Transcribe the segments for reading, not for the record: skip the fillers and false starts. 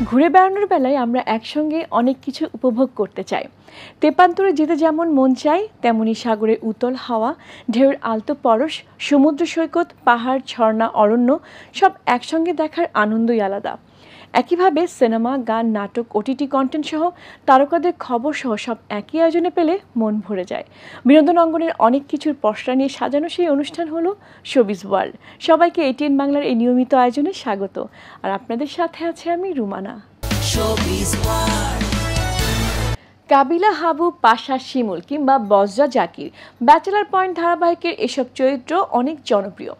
ঘুরে বেড়ানোর বেলায় আমরা একসঙ্গে অনেক কিছু উপভোগ করতে চাই। তেপান্তরে যেতে যেমন মন চাই, তেমনি সাগরের উতল হাওয়া, ঢেউয়ের আলতো পরশ, সমুদ্র সৈকত, পাহাড়, ঝর্ণা, অরণ্য সব একসঙ্গে দেখার আনন্দই আলাদা। একইভাবে সিনেমা, গান, নাটক, ওটিটি কন্টেন্ট সহ তারকাদের খবর সহ সব একই আয়োজনে পেলে মন ভরে যায়। বিনোদন অঙ্গনের অনেক কিছুর পসরা নিয়ে সাজানো সেই অনুষ্ঠান হলো শোবিজ ওয়ার্ল্ড। সবাইকে এটিএন বাংলার এই নিয়মিত আয়োজনে স্বাগত। আর আপনাদের সাথে আছে আমি রুমানা। কাবিলা, হাবু, পাশা, শিমুল কিংবা বজরা, জাকির, ব্যাচেলার পয়েন্ট ধারাবাহিকের এসব চরিত্র অনেক জনপ্রিয়।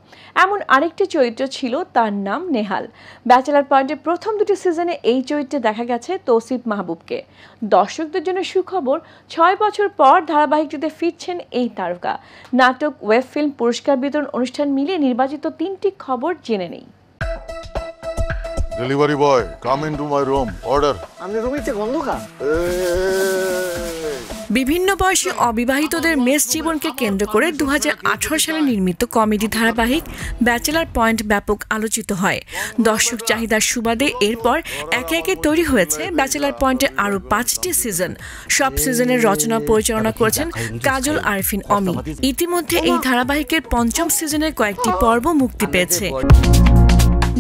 এমন আরেকটি চরিত্র ছিল, তার নাম নেহাল। ব্যাচেলার পয়েন্টের প্রথম দুটি সিজনে এই চরিত্রে দেখা গেছে তৌসিফ মাহবুবকে। দর্শকদের জন্য সুখবর, 6 বছর পর ধারাবাহিকটিতে ফিরছেন এই তারকা। নাটক, ওয়েব ফিল্ম, পুরস্কার বিতরণ অনুষ্ঠান মিলিয়ে নির্বাচিত 3টি খবর জেনে নেই। Delivery boy, come into my room. Order. আমি রুমিতে গন্ধ খা। বিভিন্ন বয়সী অবিবাহিতদের মেস জীবনকে কেন্দ্র করে 2018 সালে নির্মিত কমেডি ধারাবাহিক ব্যাচেলার পয়েন্ট ব্যাপক আলোচিত হয়। দর্শক চাহিদার সুবাদে এরপর একে একে তৈরি হয়েছে ব্যাচেলার পয়েন্টের আরও 5টি সিজন। সব সিজনের রচনা পরিচালনা করেছেন কাজল আরফিন অমি। ইতিমধ্যে এই ধারাবাহিকের 5ম সিজনের কয়েকটি পর্ব মুক্তি পেয়েছে।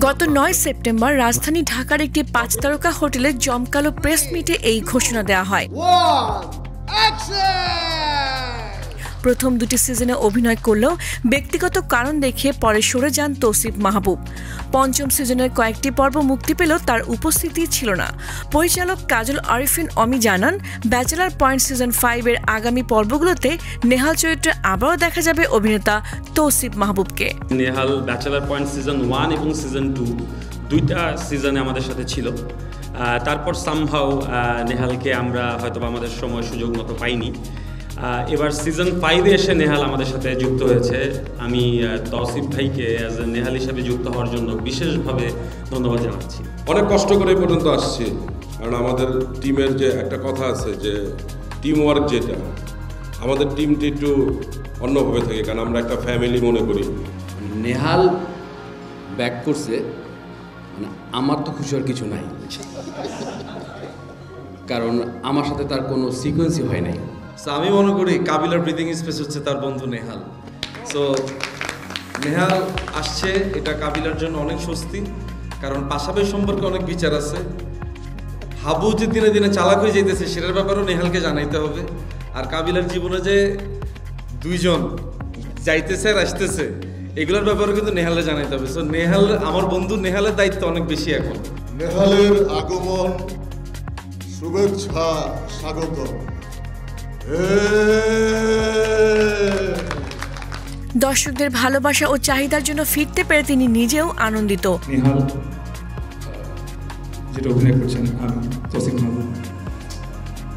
গত 9 সেপ্টেম্বর রাজধানী ঢাকার একটি 5 তারকা হোটেলে জমকালো প্রেস মিটে এই ঘোষণা দেওয়া হয়। প্রথম দুটি সিজনে অভিনয় করলেও ব্যক্তিগত কারণ দেখিয়ে পরে সরে যান তৌসিফ মাহবুব। 5ম সিজনের কয়েকটি পর্ব মুক্তি পেলেও তার উপস্থিতি ছিল না। পরিচালক কাজল আরিফিন অমি জানান, ব্যাচেলার পয়েন্ট সিজন 5 এর আগামী পর্বগুলোতে নেহাল চরিত্রে আবারও দেখা যাবে অভিনেতা তৌসিফ মাহবুবকে। নেহাল ব্যাচেলার পয়েন্ট সিজন 1 এবং সিজন 2 দুইটা সিজনে আমাদের সাথে ছিল। তারপর সামহাও নেহালকে আমরা হয়তো আমাদের সময় সুযোগ মতো পাইনি। এবার সিজন 5-এ এসে নেহাল আমাদের সাথে যুক্ত হয়েছে। আমি তৌসিফ ভাইকে অ্যাজ এ নেহাল হিসাবে যুক্ত হওয়ার জন্য বিশেষভাবে ধন্যবাদ জানাচ্ছি। অনেক কষ্ট করে পর্যন্ত আসছি, কারণ আমাদের টিমের যে একটা কথা আছে যে টিম ওয়ার্ক, যেটা আমাদের টিমটি একটু অন্যভাবে থাকে, কারণ আমরা একটা ফ্যামিলি মনে করি। নেহাল ব্যাক করছে, মানে আমার তো খুশি হওয়ার কিছু নাই, কারণ আমার সাথে তার কোনো সিকোয়েন্সই হয় নাই। সো আমি মনে করি কাবিলার ব্রিদিং স্পেস হচ্ছে তার বন্ধু নেহাল। সো নেহাল আসছে, এটা কাবিলার জন্য অনেক স্বস্তি, কারণ পাশাপাশি সম্পর্কে অনেক বিচার আছে। হাবু যে দিনে দিনে চালাক হয়ে যাইতেছে, সেটার ব্যাপারেও নেহালকে জানাইতে হবে। আর কাবিলার জীবনে যে দুইজন যাইতেছে আর আসতেছে, এগুলোর ব্যাপারেও কিন্তু নেহালে জানাইতে হবে। সো নেহাল, আমার বন্ধু নেহালের দায়িত্ব অনেক বেশি এখন। নেহালের আগমন, শুভেচ্ছা, স্বাগত। দর্শকদের ভালোবাসা ও চাহিদার জন্য ফিরতে পেরে তিনি নিজেও আনন্দিত। নেহাল যেটা অভিনয় করছেন, আমি তৌসিফ মাহবুব।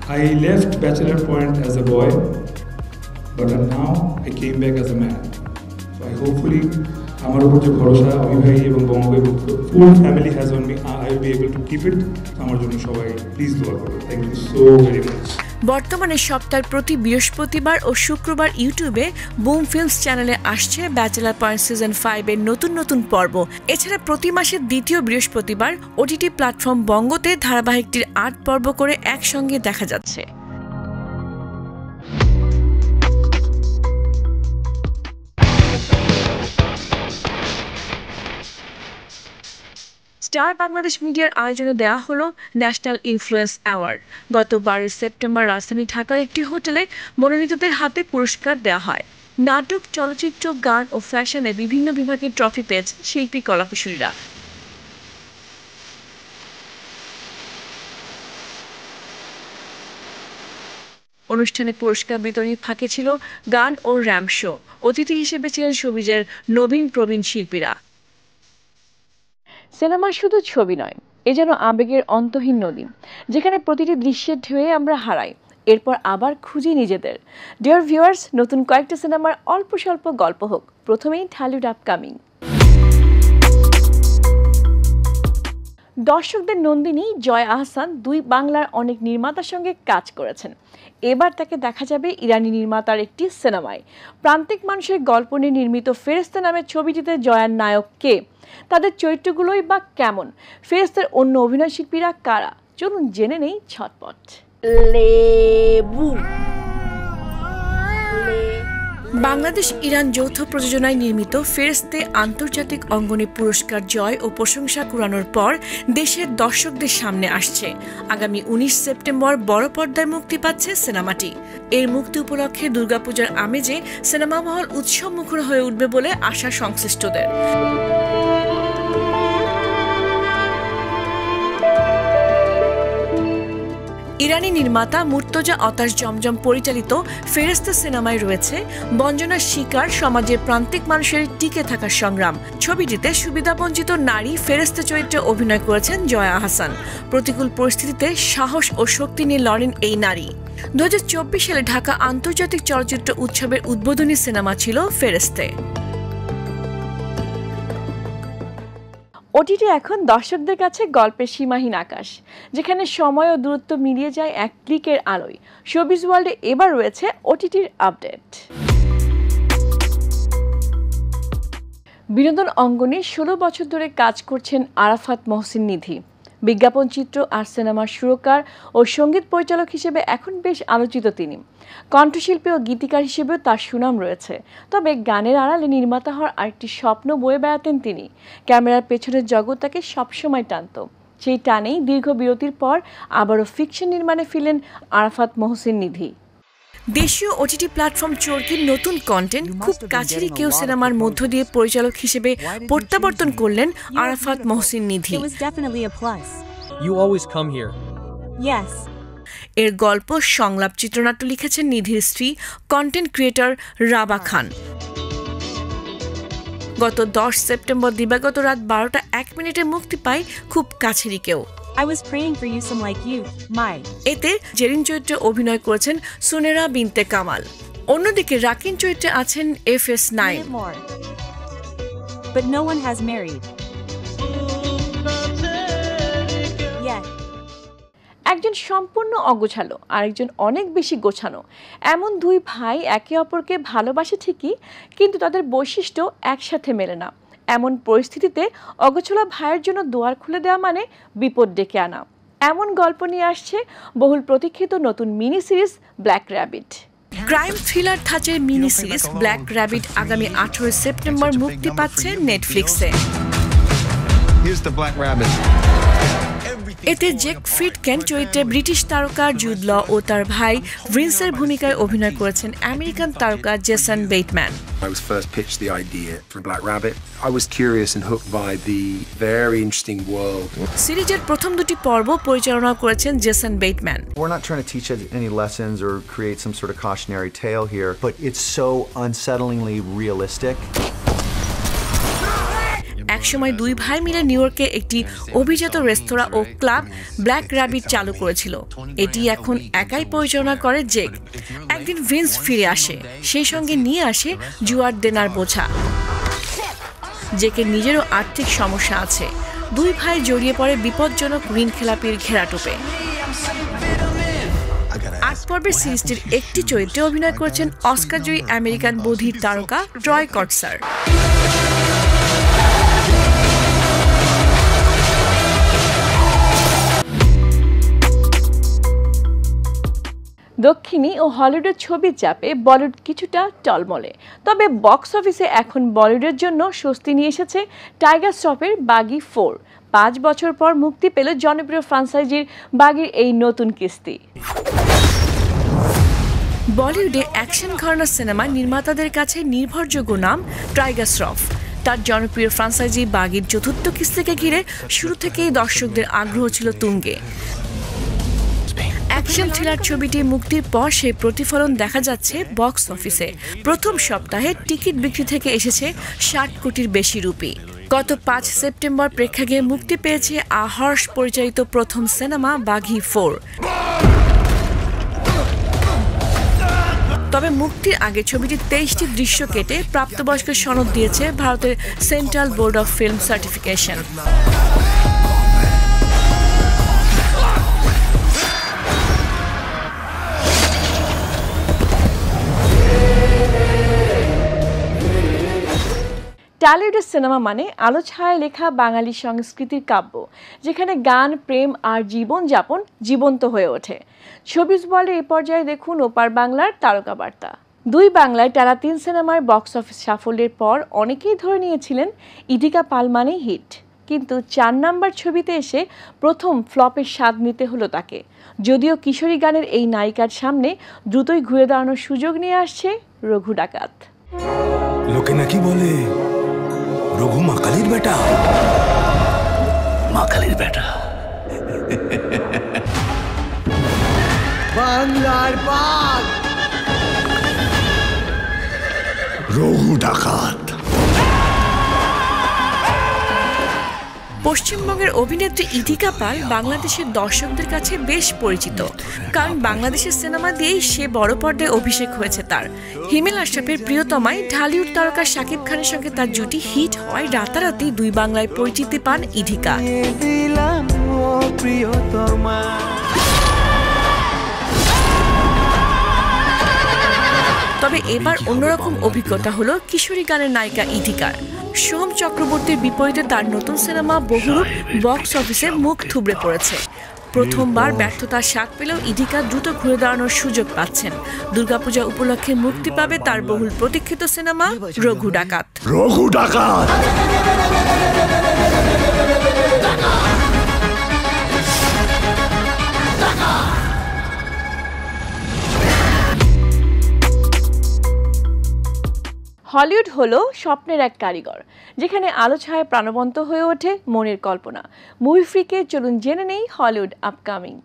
I left Bachelor Point as a boy, but now I came back as a man. So I hopefully আমার উপর যে ভরসা অভিভাবক এবং বঙ্গভাই full family has on me, I will be able to keep it. আমার জন্য সবাই প্লিজ দোয়া করুন। Thank you so very much. বর্তমানে সপ্তাহের প্রতি বৃহস্পতিবার ও শুক্রবার ইউটিউবে বুম ফিল্মস চ্যানেলে আসছে ব্যাচেলার পয়েন্ট সিজন 5 এর নতুন নতুন পর্ব। এছাড়া প্রতি মাসের দ্বিতীয় বৃহস্পতিবার ওটিটি প্ল্যাটফর্ম বঙ্গতে ধারাবাহিকটির 8 পর্ব করে একসঙ্গে দেখা যাচ্ছে। স্টার বাংলাদেশ মিডিয়ার আয়োজনে দেওয়া হলো ন্যাশনাল ইনফ্লুয়েন্স অ্যাওয়ার্ড। গত 12 সেপ্টেম্বর রাজধানী ঢাকার একটি হোটেলে মনোনীতদের হাতে পুরস্কার দেওয়া হয়। নাটক, চলচ্চিত্র, গান ও ফ্যাশনে বিভিন্ন বিভাগের ট্রফি পেয়েছে শিল্পী কলাকুশলীরা। অনুষ্ঠানে পুরস্কার বিতরণী ফাঁকে ছিল গান ও র্যাম্প শো। অতিথি হিসেবে ছিলেন শোবিজের নবীন প্রবীণ শিল্পীরা। সিনেমা শুধু ছবি নয়, এ যেন আবেগের অন্তহীন নদী, যেখানে প্রতিটি দৃশ্যের ঢেউয়ে আমরা হারাই, এরপর আবার খুঁজি নিজেদের। ডিয়ার ভিউয়ার্স, নতুন কয়েকটা সিনেমার অল্প স্বল্প গল্প হোক। প্রথমেই ঢালিউড আপকামিং। দর্শকদের নন্দিনী জয় আহসান 2 বাংলার অনেক নির্মাতার সঙ্গে কাজ করেছেন। এবার তাকে দেখা যাবে ইরানি নির্মাতার একটি সিনেমায়। প্রান্তিক মানুষের গল্প নিয়ে নির্মিত ফেরেশতা নামের ছবিটিতে জয়ার নায়ক কে, তাদের চরিত্রগুলোই বা কেমন, ফেরেশতার অন্য অভিনয় শিল্পীরা কারা, চলুন জেনে নেই ঝটপট। বাংলাদেশ ইরান যৌথ প্রযোজনায় নির্মিত ফেরেশতে আন্তর্জাতিক অঙ্গনে পুরস্কার জয় ও প্রশংসা কুড়ানোর পর দেশের দর্শকদের সামনে আসছে। আগামী 19 সেপ্টেম্বর বড় পর্দায় মুক্তি পাচ্ছে সিনেমাটি। এর মুক্তি উপলক্ষে দুর্গাপূজার আমেজে সিনেমা মহল উৎসব মুখর হয়ে উঠবে বলে আশা সংশ্লিষ্টদের। ইরানি নির্মাতা মুর্তজা অতাশ জমজম পরিচালিত ফেরেশতা সিনেমায় রয়েছে বঞ্চনার শিকার সমাজের প্রান্তিক মানুষের টিকে থাকার সংগ্রাম। ছবিটিতে সুবিধাবঞ্চিত নারী ফেরেশতা চরিত্রে অভিনয় করেছেন জয়া আহসান। প্রতিকূল পরিস্থিতিতে সাহস ও শক্তি নিয়ে লড়েন এই নারী। 2024 সালে ঢাকা আন্তর্জাতিক চলচ্চিত্র উৎসবের উদ্বোধনী সিনেমা ছিল ফেরেশতে। ওটিটি এখন দর্শকদের কাছে গল্পের সীমাহীন আকাশ, যেখানে সময় ও দূরত্ব মিলিয়ে যায় এক ক্লিকের আলোয়। শোবিজ ওয়ার্ল্ডে এবার রয়েছে ওটিটির আপডেট। বিনোদন অঙ্গনে 16 বছর ধরে কাজ করছেন আরাফাত মহসিন নিধি। বিজ্ঞাপন চিত্র আর সিনেমার সুরকার ও সঙ্গীত পরিচালক হিসেবে এখন বেশ আলোচিত তিনি। কণ্ঠশিল্পী ও গীতিকার হিসেবেও তার সুনাম রয়েছে। তবে গানের আড়ালে নির্মাতা হওয়ার আরেকটি স্বপ্ন বয়ে বেড়াতেন তিনি। ক্যামেরার পেছনের জগৎ তাকে সবসময় টানত। সেই টানেই দীর্ঘ বিরতির পর আবারও ফিকশন নির্মাণে ফিরলেন আরাফাত মহসিন নিধি। দেশীয় ওটিটি প্ল্যাটফর্ম চরকির নতুন কন্টেন্ট খুব কাছেরই কেউ সিনেমার মধ্য দিয়ে পরিচালক হিসেবে প্রত্যাবর্তন করলেন আরাফাত মহসিন নিধি। এর গল্প সংলাপ চিত্রনাট্য লিখেছেন নিধির স্ত্রী কন্টেন্ট ক্রিয়েটর রাবা খান। গত 10 সেপ্টেম্বর দিবাগত রাত 12টা 1 মিনিটে মুক্তি পায় খুব কাছেরই কেউ। এতে জেরিন চরিত্রে অভিনয় করেছেন সুনেরা বিনতে কামাল। অন্যদিকে রাকিন চরিত্রে আছেন FS9। একজন সম্পূর্ণ অগোছালো, আরেকজন অনেক বেশি গোছানো, এমন দুই ভাই একে অপরকে ভালোবাসে ঠিকই, কিন্তু তাদের বৈশিষ্ট্য একসাথে মেলে না। এমন পরিস্থিতিতে অগোছালো ভাইয়ের জন্য দুয়ার খুলে দেওয়া মানে বিপদ ডেকে আনা। এমন গল্প নিয়ে আসছে বহুল প্রতীক্ষিত নতুন mini series black rabbit. Crime thriller ধাঁচের মিনি সিরিজ ব্ল্যাক র্যাবিট আগামী 18 সেপ্টেম্বর মুক্তি পাচ্ছে নেটফ্লিক্সে। এতে জেক ফ্রিডকেন চরিত্রে ব্রিটিশ তারকা জুড ল ও তার ভাই ভিন্সের ভূমিকায় অভিনয় করেছেন আমেরিকান তারকা Jason Bateman. I was first pitched the idea for Black Rabbit. I was curious and hooked by the very interesting world. সিরিজের প্রথম দুটি পর্ব পরিচালনা করেছেন Jason Bateman. We're not trying to teach any lessons or create some sort of cautionary tale here, but it's so unsettlingly realistic. একসময় দুই ভাই মিলে নিউ ইয়র্কে একটি অভিজাত রেস্তোরাঁ ও ক্লাব ব্ল্যাক র্যাবিট চালু করেছিল। এটি এখন একাই পরিচালনা করে জেক। একদিন ভিন্স ফিরে আসে, সেই সঙ্গে নিয়ে আসে জুয়ার দেনার বোঝা। জেকের নিজেরও আর্থিক সমস্যা আছে। দুই ভাই জড়িয়ে পড়ে বিপজ্জনক ঋণ খেলাপির ঘেরাটোপে। 8 পর্বের সিরিজটির একটি চরিত্রে অভিনয় করেছেন অস্কারজয়ী আমেরিকান বধির তারকা ট্রয় কটসার। দক্ষিণী ও হলিউডের ছবির চাপে বলিউড কিছুটা টলমলে, তবে বক্স অফিসে এখন বলিউডের জন্য স্বস্তি নিয়ে এসেছে টাইগার শ্রফের বাগি 4। 5 বছর পর মুক্তি পেল জনপ্রিয় ফ্রাঞ্চাইজির বাগির এই নতুন কিস্তি। বলিউডে অ্যাকশন ঘরানার সিনেমা নির্মাতাদের কাছে নির্ভরযোগ্য নাম টাইগার শ্রফ। তার জনপ্রিয় ফ্রাঞ্চাইজি বাগির চতুর্থ কিস্তিকে ঘিরে শুরু থেকেই দর্শকদের আগ্রহ ছিল তুঙ্গে। অ্যাকশন থ্রিলার ছবিটি মুক্তির পর সেই প্রতিফলন দেখা যাচ্ছে বক্স অফিসে। প্রথম সপ্তাহে টিকিট বিক্রি থেকে এসেছে 60 কোটির বেশি রুপি। গত 5 সেপ্টেম্বর প্রেক্ষাগৃহে মুক্তি পেয়েছে হর্ষ পরিচালিত প্রথম সিনেমা বাঘি 4। তবে মুক্তির আগে ছবিটি 23টি দৃশ্য কেটে প্রাপ্তবয়স্কের সনদ দিয়েছে ভারতের Central Board of Film Certification. টলিউডের সিনেমা মানে আলো ছায়ায় লেখা বাঙালি সংস্কৃতির কাব্য, যেখানে গান, প্রেম আর জীবনযাপন জীবন্ত হয়ে ওঠে। শোবিজ ওয়ার্ল্ডের এই পর্যায়ে দেখুন ওপার বাংলার তারকা বার্তা। দুই বাংলায় টানা 3 সিনেমার বক্স অফিস সাফল্যের পর অনেকেই ধরে নিয়েছিলেন ইধিকা পাল মানেই হিট, কিন্তু 4 নাম্বার ছবিতে এসে প্রথম ফ্লপের স্বাদ নিতে হলো তাকে। যদিও কিশোরী গানের এই নায়িকার সামনে দ্রুতই ঘুরে দাঁড়ানোর সুযোগ নিয়ে আসছে রঘু ডাকাত। লোকে নাকি বলে রঘু মাকালির বেটা, মাকালির বেটা। বাংলার বাঘ রঘু ডাকাত। পশ্চিমবঙ্গের অভিনেত্রী ইধিকা পাল বাংলাদেশের দর্শকদের কাছে বেশ পরিচিত, কারণ বাংলাদেশের সিনেমা দিয়েই সে বড় পর্দায় অভিষেক হয়েছে তার। হিমেল আশরাফের প্রিয়তমায় ঢালিউড তারকা শাকিব খানের সঙ্গে তার জুটি হিট হয় রাতারাতি দুই বাংলায় পরিচিতি পান ইধিকা। তবে এবার অন্যরকম অভিজ্ঞতা হলো কিশোরী গানের নায়িকা ইধিকার। সোহম চক্রবর্তীর বিপরীতে তার নতুন সিনেমা বহুরূপ বক্স অফিসে মুখ থুবড়ে পড়েছে। প্রথমবার ব্যর্থতার স্বাদ পেলেও ইধিকা দ্রুত ঘুরে দাঁড়ানোর সুযোগ পাচ্ছেন। দুর্গাপূজা উপলক্ষে মুক্তি পাবে তার বহুল প্রতীক্ষিত সিনেমা রঘু ডাকাত। রঘু ডাকাত হলিউড হলো স্বপ্নের এক কারিগর, যেখানে আলো ছায়ায় প্রাণবন্ত হয়ে ওঠে মনের কল্পনা। মুভি ফ্রিকে চলুন জেনে নেই হলিউড আপকামিং।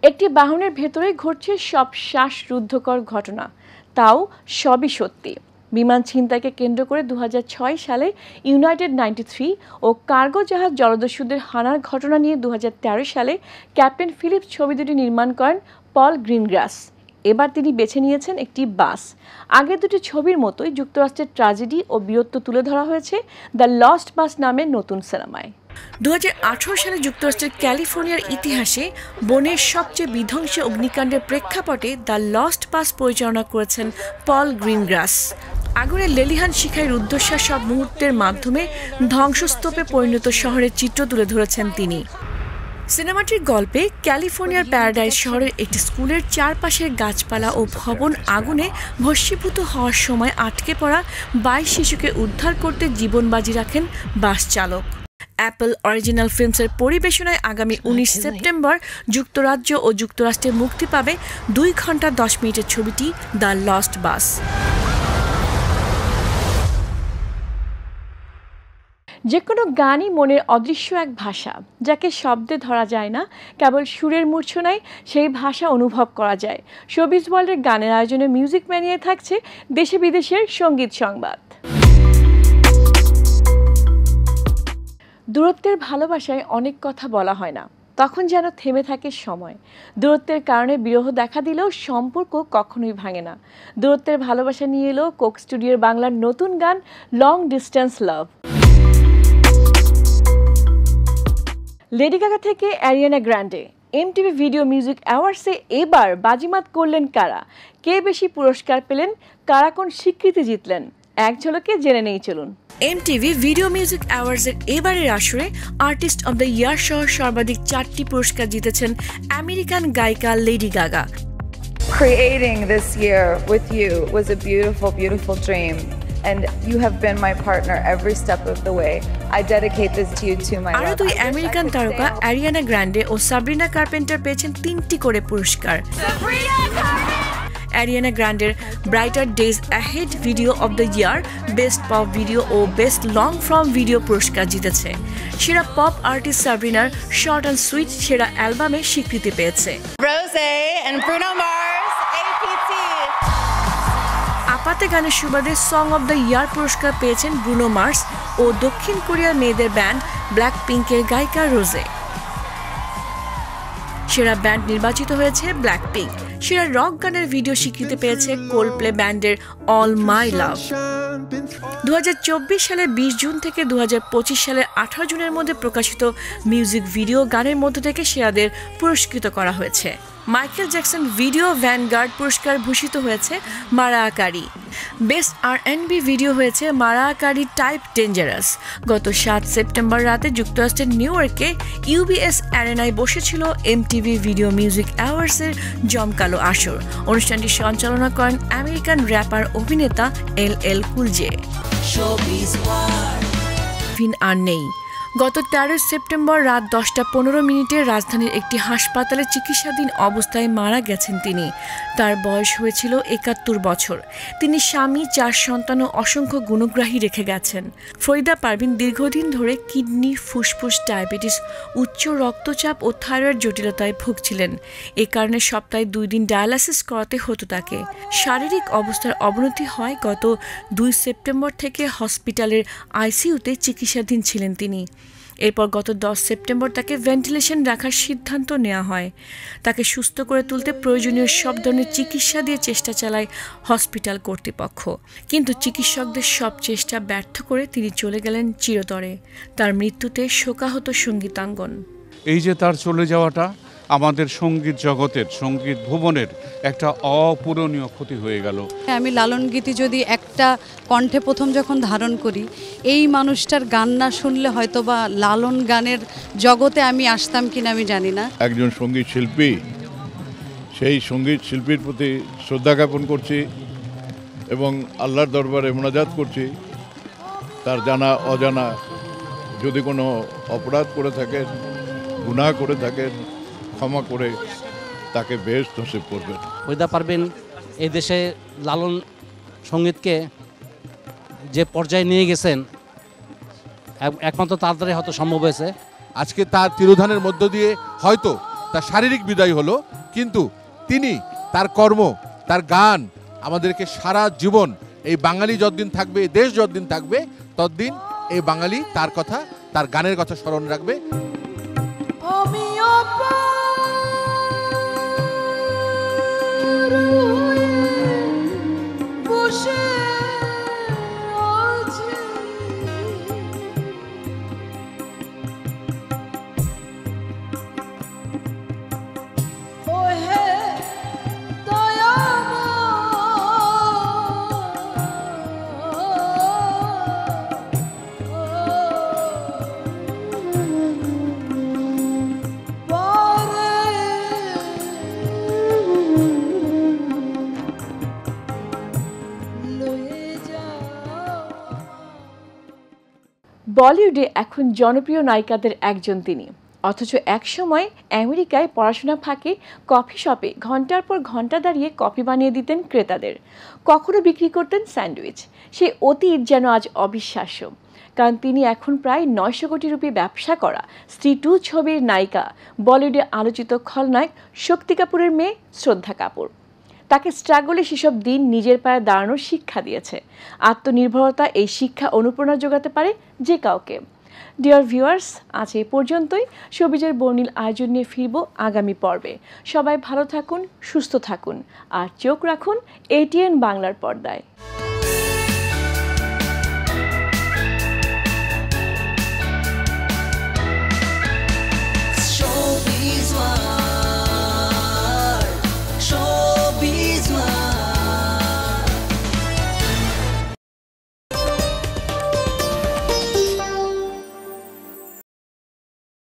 একটি বাহনের ভেতরে ঘটছে সব শ্বাসরুদ্ধকর ঘটনা, তাও সবই সত্যি। বিমান ছিনতাইকে কেন্দ্র করে 2006 সালে ইউনাইটেড 93 ও কার্গো জাহাজ জলদস্যুদের হানার ঘটনা নিয়ে 2013 সালে ক্যাপ্টেন ফিলিপস ছবি দুটি নির্মাণ করেন পল গ্রিনগ্রাস। এবার তিনি বেছে নিয়েছেন একটি বাস। আগের দুটি ছবির মতোই যুক্তরাষ্ট্রের ট্র্যাজেডি ও বীরত্ব তুলে ধরা হয়েছে দ্য লস্ট বাস নামের নতুন সিনেমায়। 2018 সালে যুক্তরাষ্ট্রের ক্যালিফোর্নিয়ার ইতিহাসে বনের সবচেয়ে বিধ্বংসী অগ্নিকাণ্ডের প্রেক্ষাপটে দ্য লস্ট বাস পরিচালনা করেছেন পল গ্রিনগ্রাস। আগুনের লেলিহান শিখায় রুদ্ধশ্বাস সব মুহূর্তের মাধ্যমে ধ্বংসস্তূপে পরিণত শহরের চিত্র তুলে ধরেছেন তিনি। সিনেমাটির গল্পে ক্যালিফোর্নিয়ার প্যারাডাইস শহরের একটি স্কুলের চারপাশের গাছপালা ও ভবন আগুনে ভস্মীভূত হওয়ার সময় আটকে পড়া 22 শিশুকে উদ্ধার করতে জীবন বাজি রাখেন বাস চালক। অ্যাপল অরিজিনাল ফিল্মসের পরিবেশনায় আগামী 19 সেপ্টেম্বর যুক্তরাজ্য ও যুক্তরাষ্ট্রে মুক্তি পাবে 2 ঘন্টা 10 মিনিটের ছবিটি দ্য লস্ট বাস। যে কোনো গানই মনের অদৃশ্য এক ভাষা, যাকে শব্দে ধরা যায় না, কেবল সুরের মূর্ছনায় সেই ভাষা অনুভব করা যায়। শোবিজ ওয়ার্ল্ডের গানের আয়োজনে মিউজিক ম্যানিয়ায় থাকছে দেশে বিদেশের সঙ্গীত সংবাদ। দূরত্বের ভালোবাসায় অনেক কথা বলা হয় না, তখন যেন থেমে থাকে সময়। দূরত্বের কারণে বিরহ দেখা দিলেও সম্পর্ক কখনোই ভাঙে না। দূরত্বের ভালোবাসা নিয়ে এলো কোক স্টুডিওর বাংলার নতুন গান লং ডিস্টেন্স লাভ। লেডি গাগা থেকে অ্যারিয়ানা গ্র্যান্ডে, এমটিভি ভিডিও মিউজিক অ্যাওয়ার্ডসে এবার বাজিমাত করলেন কারা? কে বেশি পুরস্কার পেলেন? কারা কোন স্বীকৃতি জিতলেন? এক ঝলকে জেনে নেই চলুন। এমটিভি ভিডিও মিউজিক অ্যাওয়ার্ডসের এবারের আসরে আর্টিস্ট অব দ্য ইয়ার সহ সর্বাধিক 4টি পুরস্কার জিতেছেন আমেরিকান গায়িকা lady Gaga. Creating this year with you was a beautiful, beautiful dream. And you have been my partner every step of the way. I dedicate this to you too, my love. আরো দুই American তারকা Ariana Grande ও Sabrina Carpenter পেয়েছেন 3টি করে পুরস্কার। Ariana গ্র্যান্ডের Brighter Days Ahead video of the year, best pop video ও বেস্ট লং ফর্ম ভিডিও পুরস্কার জিতেছে। সেরা পপ আর্টিস্ট সাবরিনার শর্ট অ্যান্ড সুইট সেরা অ্যালবামে স্বীকৃতি পেয়েছে। Rosé and Bruno Mars, APT. আপাতে গানের সুবাদে সং অব দ্য ইয়ার পুরস্কার পেয়েছেন ব্রুনো মার্স ও দক্ষিণ কোরিয়ার মেয়েদের ব্যান্ড ব্ল্যাক পিঙ্কের গায়িকা রোজে। সেরা ব্যান্ড নির্বাচিত হয়েছে ব্ল্যাক পিঙ্ক। সেরা রক গানের ভিডিও স্বীকৃতি পেয়েছে কোল্ডপ্লে ব্যান্ডের অল মাই লাভ। 2024 সালের 20 জুন থেকে 2025 সালের 18 জুনের মধ্যে প্রকাশিত মিউজিক ভিডিও গানের মধ্য থেকে সেরাদের পুরস্কৃত করা হয়েছে। মাইকেল জ্যাকসন ভিডিও ভ্যানগার্ড পুরস্কার ভূষিত হয়েছে মারায়া ক্যারি। বেস্ট R&B ভিডিও হয়েছে মারায়া ক্যারি টাইপ ডেঞ্জারাস। গত 7 সেপ্টেম্বর রাতে যুক্তরাষ্ট্রের নিউ ইয়র্কে UBS অ্যারেনায় বসেছিল MTV ভিডিও মিউজিক অ্যাওয়ার্ডসের জমকালো আসর। অনুষ্ঠানটি সঞ্চালনা করেন আমেরিকান র্যাপার অভিনেতা LL Cool J। আর নেই। গত 13 সেপ্টেম্বর রাত 10:15 রাজধানীর একটি হাসপাতালে চিকিৎসাধীন অবস্থায় মারা গেছেন তিনি। তার বয়স হয়েছিল 71 বছর। তিনি স্বামী, 4 সন্তান ও অসংখ্য গুণগ্রাহী রেখে গেছেন। ফরিদা পারভিন দীর্ঘদিন ধরে কিডনি, ফুসফুস, ডায়াবেটিস, উচ্চ রক্তচাপ ও থাইরয়েড জটিলতায় ভুগছিলেন। এ কারণে সপ্তাহে 2 দিন ডায়ালাইসিস করাতে হতো তাকে। শারীরিক অবস্থার অবনতি হয় গত 2 সেপ্টেম্বর থেকে হসপিটালের ICUতে চিকিৎসাধীন ছিলেন তিনি। এরপর গত 10 সেপ্টেম্বর তাকে ভেন্টিলেশন রাখার সিদ্ধান্ত নেওয়া হয়। তাকে সুস্থ করে তুলতে প্রয়োজনীয় সব ধরনের চিকিৎসা দিয়ে চেষ্টা চালায় হসপিটাল কর্তৃপক্ষ, কিন্তু চিকিৎসকদের সব চেষ্টা ব্যর্থ করে তিনি চলে গেলেন চিরতরে। তার মৃত্যুতে শোকাহত সঙ্গীতাঙ্গন। এই যে তার চলে যাওয়াটা আমাদের সঙ্গীত জগতের, সঙ্গীত ভুবনের একটা অপূরণীয় ক্ষতি হয়ে গেল। আমি লালন গীতি যদি একটা কণ্ঠে প্রথম যখন ধারণ করি, এই মানুষটার গান না শুনলে হয়তো বা লালন গানের জগতে আমি আসতাম কিনা আমি জানি না। একজন সঙ্গীত শিল্পী, সেই সঙ্গীত শিল্পীর প্রতি শ্রদ্ধা জ্ঞাপন করছি এবং আল্লাহর দরবারে মোনাজাত করছি, তার জানা অজানা যদি কোনো অপরাধ করে থাকেন, গুনাহ করে থাকেন, ক্ষমা করে তাকে বেশ নসিব করবেন। ফরিদা পারভিন এই দেশে লালন সঙ্গীতকে যে পর্যায়ে নিয়ে গেছেন, একমাত্র তার দ্বারাই হয়তো সম্ভব হয়েছে। আজকে তার তিরোধানের মধ্য দিয়ে হয়তো তার শারীরিক বিদায় হলো, কিন্তু তিনি তার কর্ম, তার গান আমাদেরকে সারা জীবন, এই বাঙালি যতদিন থাকবে, এই দেশ যতদিন থাকবে, ততদিন এই বাঙালি তার কথা, তার গানের কথা স্মরণ রাখবে। বলিউডে এখন জনপ্রিয় নায়িকাদের একজন তিনি, অথচ একসময় আমেরিকায় পড়াশোনা ফাঁকে কফি শপে ঘন্টার পর ঘন্টা দাঁড়িয়ে কফি বানিয়ে দিতেন ক্রেতাদের। কখনো বিক্রি করতেন স্যান্ডউইচ। সেই অতীত যেন আজ অবিশ্বাস্য, কারণ তিনি এখন প্রায় 900 কোটি রুপি ব্যবসা করা স্ত্রী 2 ছবির নায়িকা, বলিউডে আলোচিত খলনায়ক শক্তি কাপুরের মেয়ে শ্রদ্ধা কাপুর। তাকে স্ট্রাগলে সেসব দিন নিজের পায়ে দাঁড়ানোর শিক্ষা দিয়েছে। আত্মনির্ভরতা এই শিক্ষা অনুপ্রেরণা যোগাতে পারে যে কাউকে। ডিয়ার ভিউয়ার্স, আজ এই পর্যন্তই। শোবিজের বর্ণিল আয়োজন নিয়ে ফিরব আগামী পর্বে। সবাই ভালো থাকুন, সুস্থ থাকুন, আর চোখ রাখুন ATN বাংলার পর্দায়।